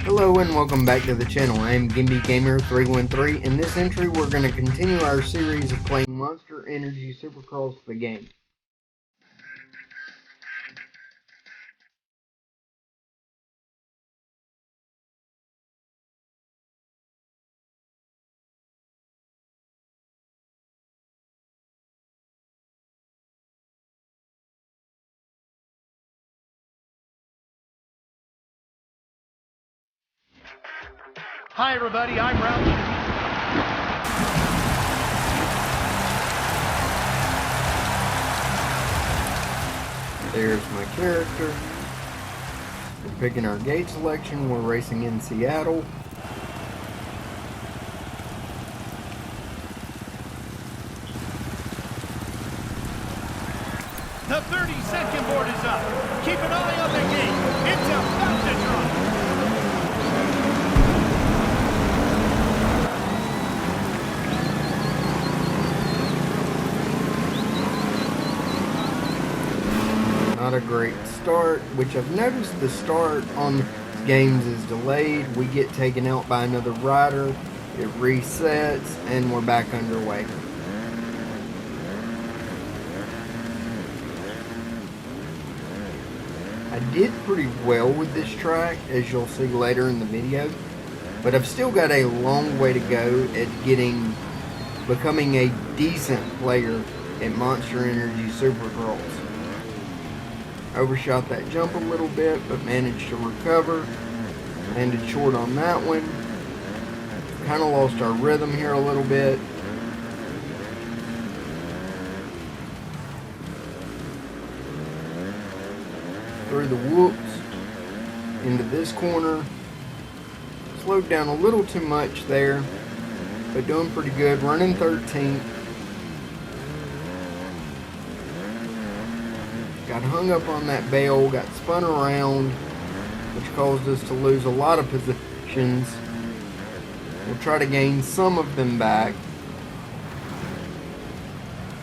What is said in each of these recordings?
Hello and welcome back to the channel. I am Gimby Gamer 313. In this entry we're going to continue our series of playing Monster Energy Supercross the Game. Hi everybody, I'm Ralph. There's my character. We're picking our gate selection. We're racing in Seattle. The 30-second board is up. Keep an eye on the gate. It's about to drop. Not a great start, which I've noticed the start on games is delayed. We get taken out by another rider, it resets, and we're back underway. I did pretty well with this track, as you'll see later in the video, but I've still got a long way to go at becoming a decent player at Monster Energy Supercross. Overshot that jump a little bit, but managed to recover. Landed short on that one. Kind of lost our rhythm here a little bit. Through the whoops into this corner. Slowed down a little too much there, but doing pretty good. Running 13th. Got hung up on that bail, got spun around, which caused us to lose a lot of positions. We'll try to gain some of them back.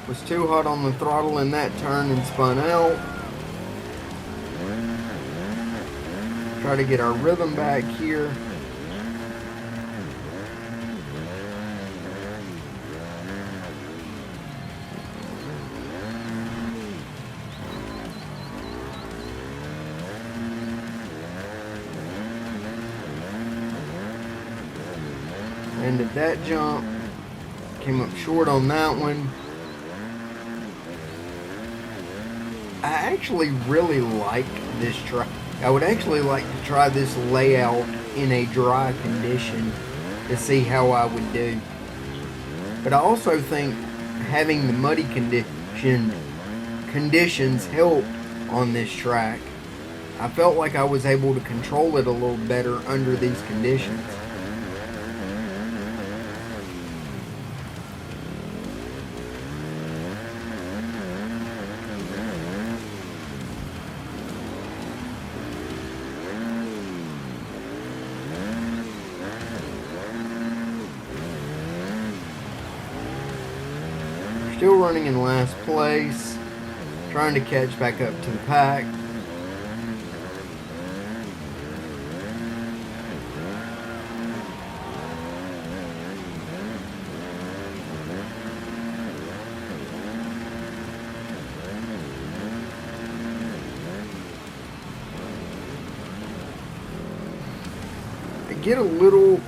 Was too hot on the throttle in that turn and spun out. Try to get our rhythm back here. Ended that jump, came up short on that one. I actually really like this track. I would actually like to try this layout in a dry condition to see how I would do. But I also think having the muddy conditions helped on this track. I felt like I was able to control it a little better under these conditions. Still running in last place, trying to catch back up to the pack.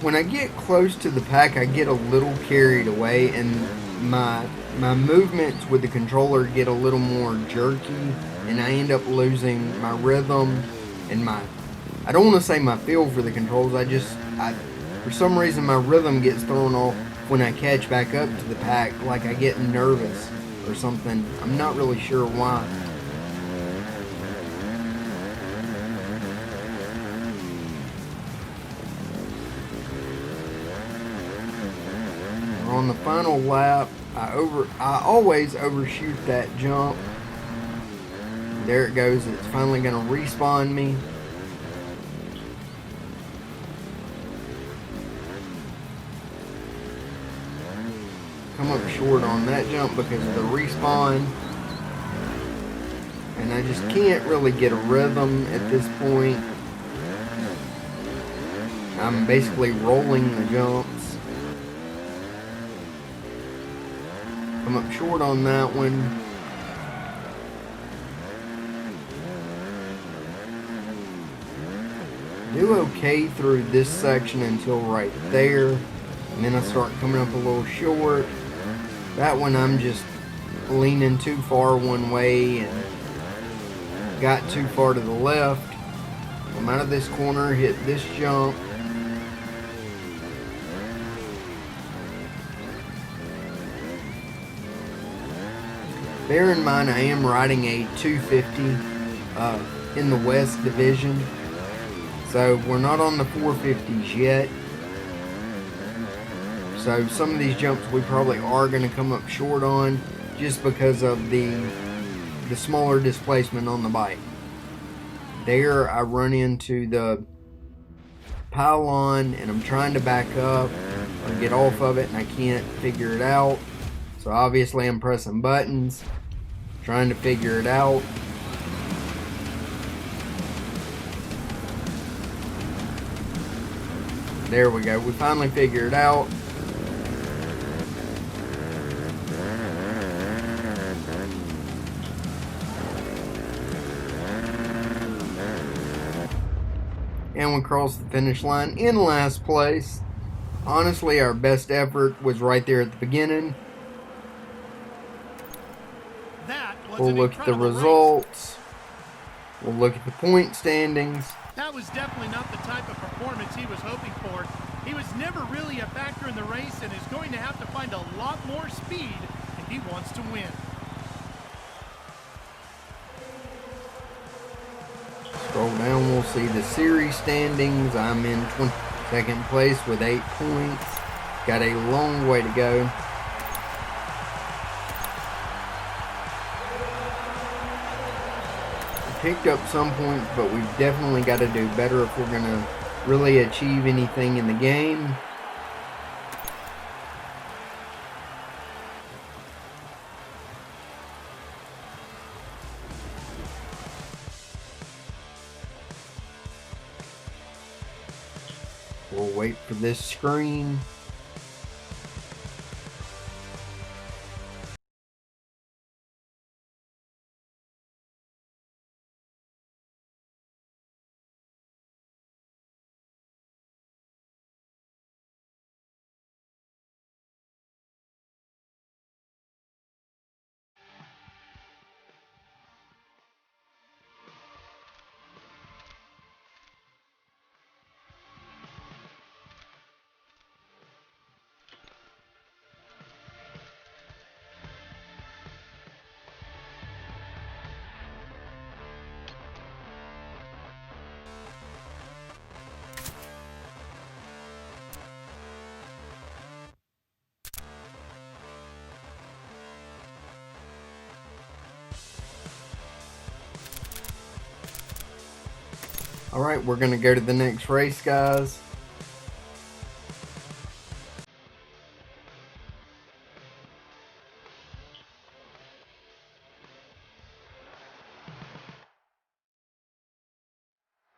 When I get close to the pack, I get a little carried away, and my movements with the controller get a little more jerky, and I end up losing my rhythm and I don't want to say my feel for the controls. For some reason my rhythm gets thrown off when I catch back up to the pack, like I get nervous or something. I'm not really sure why. On the final lap, I always overshoot that jump. There it goes. It's finally going to respawn me. Come up short on that jump because of the respawn. And I just can't really get a rhythm at this point. I'm basically rolling the jumps. Come up short on that one. Do okay through this section until right there, and then I start coming up a little short. That one I'm just leaning too far one way and got too far to the left. I'm out of this corner, hit this jump. Bear in mind I am riding a 250 in the West Division. So we're not on the 450s yet. So some of these jumps we probably are going to come up short on just because of the smaller displacement on the bike. There I run into the pylon and I'm trying to back up or get off of it and I can't figure it out. So obviously I'm pressing buttons, trying to figure it out. There we go. We finally figured it out. And we crossed the finish line in last place. Honestly, our best effort was right there at the beginning. We'll look at the results. We'll look at the point standings. That was definitely not the type of performance he was hoping for. He was never really a factor in the race and is going to have to find a lot more speed if he wants to win. Scroll down, we'll see the series standings. I'm in 22nd place with 8 points. Got a long way to go. Picked up some points, but we've definitely got to do better if we're going to really achieve anything in the game. We'll wait for this screen. Alright, we're going to go to the next race, guys.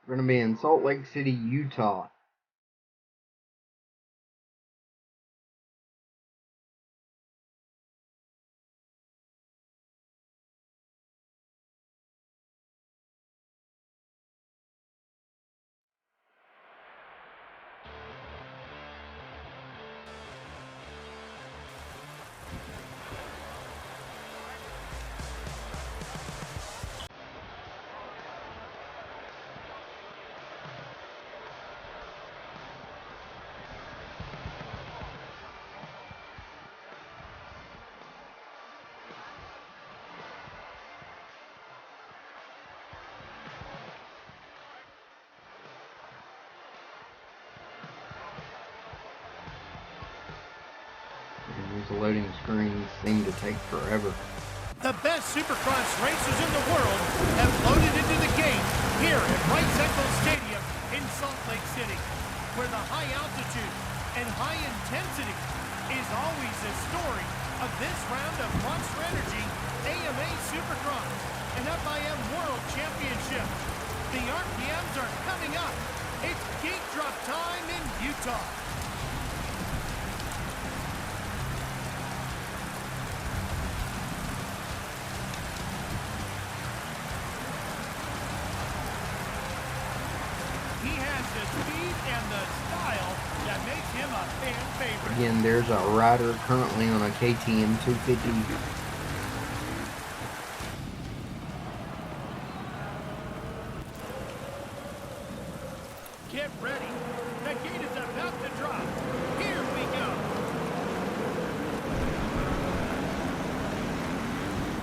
We're going to be in Salt Lake City, Utah. These loading screens seem to take forever. The best Supercross racers in the world have loaded into the game here at Wright Central Stadium in Salt Lake City, where the high altitude and high intensity is always the story of this round of Monster Energy AMA Supercross and FIM World Championship. The RPMs are coming up. It's gate drop time in Utah. He has the speed and the style that makes him a fan favorite. Again, there's a rider currently on a KTM 250. Get ready. The gate is about to drop. Here we go.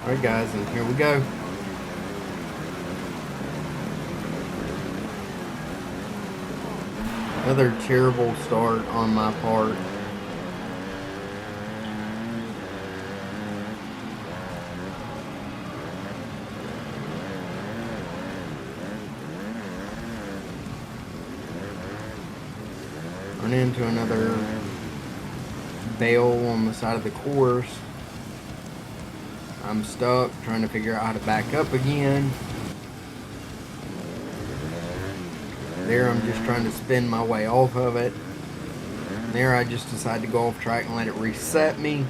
Alright guys, and here we go. Another terrible start on my part. Run into another bale on the side of the course. I'm stuck trying to figure out how to back up again. There I'm just trying to spin my way off of it. There I just decide to go off track and let it reset me.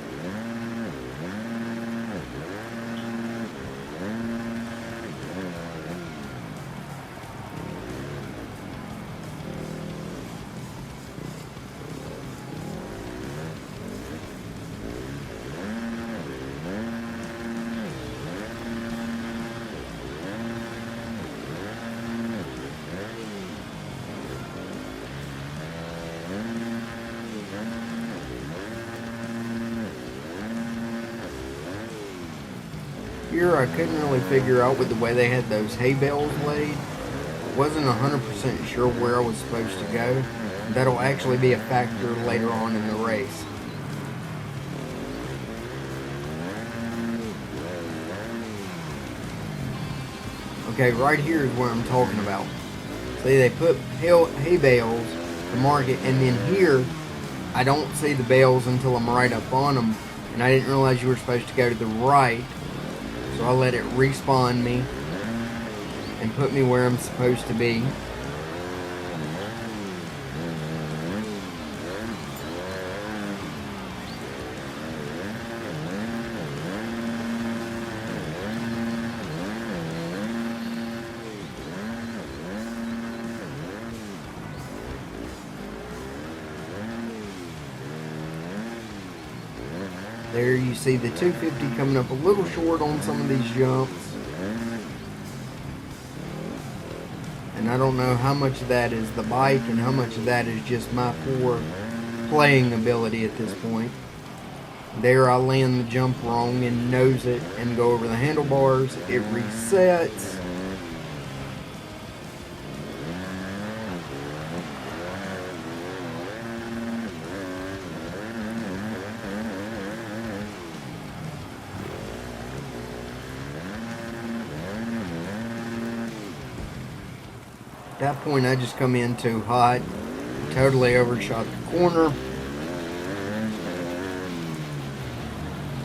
Here I couldn't really figure out with the way they had those hay bales laid. Wasn't 100% sure where I was supposed to go. That'll actually be a factor later on in the race. Okay, right here is where I'm talking about. See, they put hay bales to market, and then here I don't see the bales until I'm right up on them, and I didn't realize you were supposed to go to the right. So I let it respawn me and put me where I'm supposed to be. There you see the 250 coming up a little short on some of these jumps. And I don't know how much of that is the bike and how much of that is just my poor playing ability at this point. There I land the jump wrong and nose it and go over the handlebars. It resets. At that point I just come in too hot, totally overshot the corner.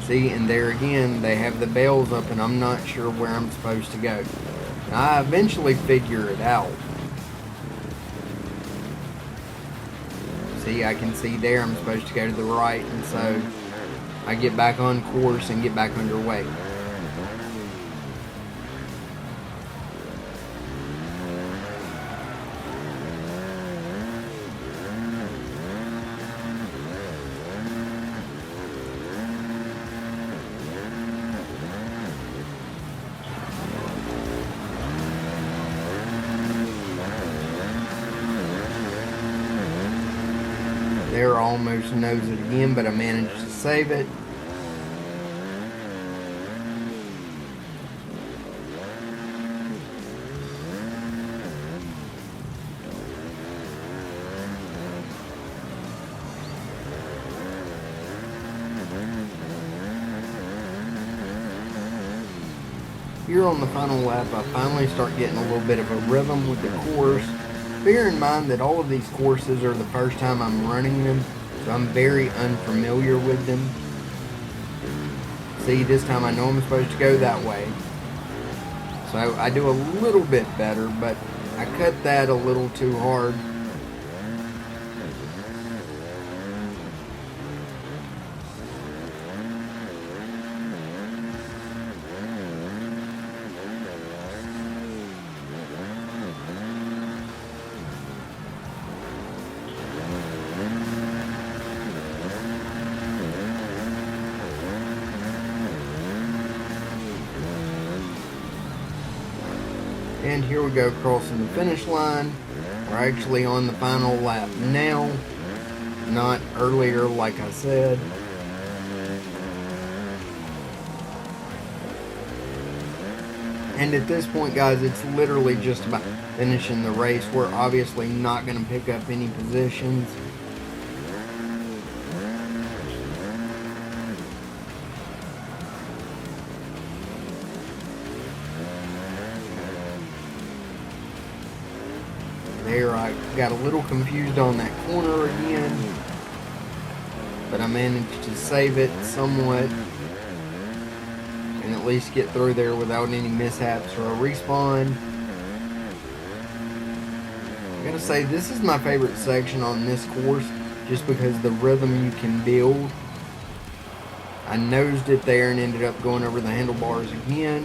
See, and there again they have the bales up and I'm not sure where I'm supposed to go. Now, I eventually figure it out. See, I can see there I'm supposed to go to the right, and so I get back on course and get back underway. There, I almost nose it again, but I managed to save it. Here on the final lap, I finally start getting a little bit of a rhythm with the course. Bear in mind that all of these courses are the first time I'm running them, so I'm very unfamiliar with them. See, this time I know I'm supposed to go that way. So I do a little bit better, but I cut that a little too hard. And here we go, crossing the finish line. We're actually on the final lap now, not earlier like I said. And at this point, guys, it's literally just about finishing the race. We're obviously not going to pick up any positions. There, I got a little confused on that corner again, but I managed to save it somewhat and at least get through there without any mishaps or a respawn. I gotta say, this is my favorite section on this course just because the rhythm you can build. I nosed it there and ended up going over the handlebars again.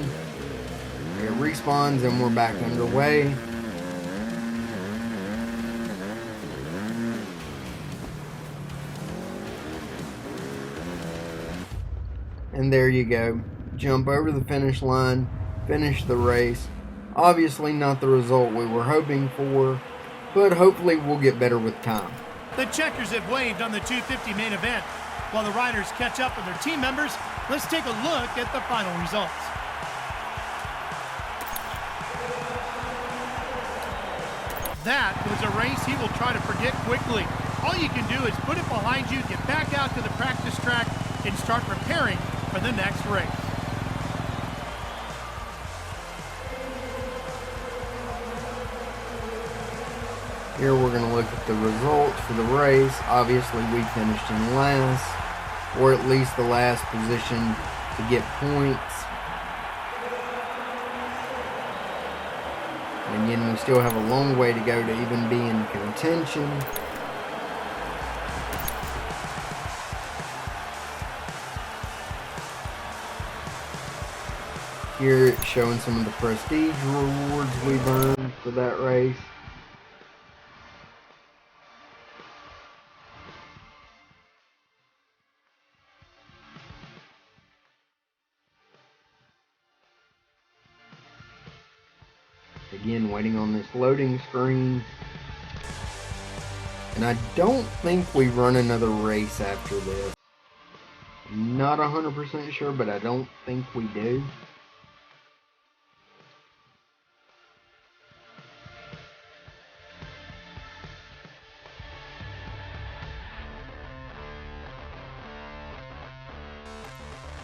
It respawns and we're back underway. And there you go. Jump over the finish line, finish the race. Obviously not the result we were hoping for, but hopefully we'll get better with time. The checkers have waved on the 250 main event. While the riders catch up with their team members, let's take a look at the final results. That was a race he will try to forget quickly. All you can do is put it behind you, get back out to the practice track, and start preparing for the next race. Here we're going to look at the results for the race. Obviously we finished in last, or at least the last position to get points. And again, we still have a long way to go to even be in contention. Here it's showing some of the prestige rewards we've earned for that race. Again, waiting on this loading screen. And I don't think we run another race after this. I'm not 100% sure, but I don't think we do.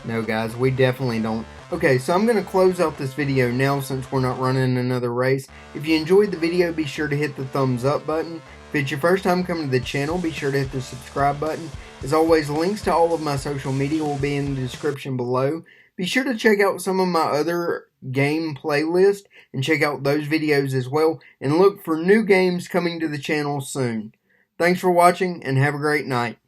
No, guys, we definitely don't. Okay, so I'm going to close out this video now since we're not running another race. If you enjoyed the video, be sure to hit the thumbs up button. If it's your first time coming to the channel, be sure to hit the subscribe button. As always, links to all of my social media will be in the description below. Be sure to check out some of my other game playlists and check out those videos as well. And look for new games coming to the channel soon. Thanks for watching and have a great night.